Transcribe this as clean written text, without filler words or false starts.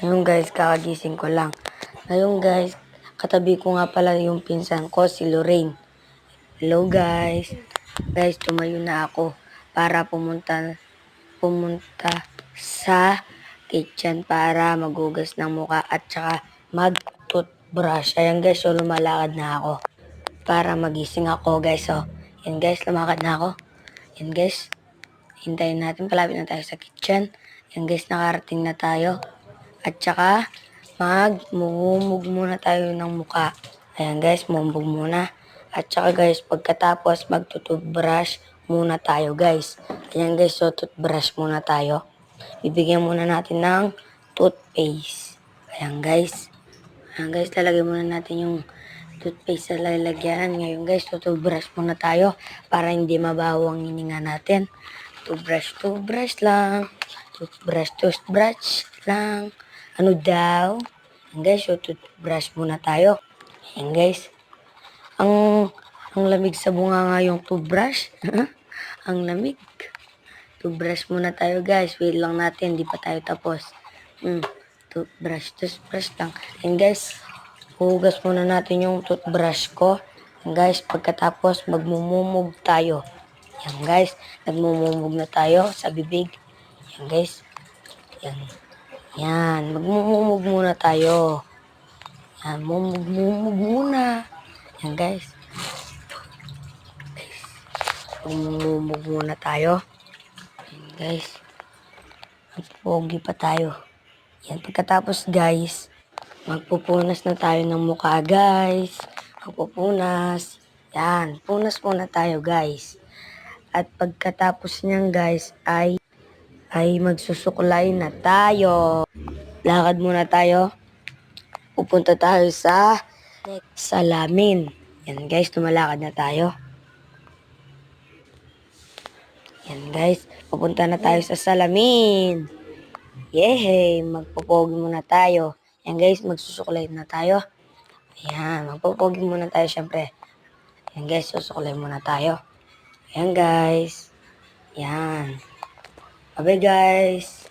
Ngayon guys, kakagising ko lang. Ngayon guys, katabi ko nga pala yung pinsan ko, si Lorraine. Hello guys. Guys, tumayo na ako para pumunta sa kitchen para magugas ng muka at saka mag-toothbrush. Ayan guys, so lumalakad na ako para magising ako guys. So, yan guys, lumakad na ako. Yan guys, hintayin natin, palapit na tayo sa kitchen. Yan guys, nakarating na tayo. At saka, magmumug muna tayo ng muka. Ayan guys, mumug muna. At saka guys, pagkatapos magtutubrush muna tayo guys. Ayan guys, so toothbrush muna tayo. Bibigyan muna natin ng toothpaste. Ayan guys. Ayan guys, lalagay muna natin yung toothpaste sa lalagyan. Ngayon guys, toothbrush muna tayo para hindi mabaho ang hininga natin. Toothbrush lang. Toothbrush lang. Ano daw? Ayan guys, so toothbrush muna tayo. Ayan guys. Ang lamig sa bunga nga yung toothbrush. Ang lamig. Toothbrush muna tayo guys. Wait lang natin, di pa tayo tapos. Toothbrush lang. Ayan guys, hugas muna natin yung toothbrush ko. Ayan guys, pagkatapos magmumumog tayo. Ayan guys, nagmumumog na tayo sa bibig. Ayan guys. Ayan. Yan, magmumumog muna tayo. Yan, mumug muna. Yan guys. Magmumug muna tayo. Yan guys. Magpogi pa tayo. Yan, pagkatapos guys, magpupunas na tayo ng mukha guys. Magpupunas. Yan, punas muna tayo guys. At pagkatapos niyan guys ay magsusuklay na tayo. Lakad muna tayo. Pupunta tayo sa salamin. Yan guys, tumalakad na tayo. Yan guys, pupunta na tayo sa salamin. Yehey, magpupogi muna tayo. Yan guys, magsusuklay na tayo. Ayan, magpupogi muna tayo syempre. Yan guys, susuklay muna tayo. Ayan guys. Yan. Bye guys.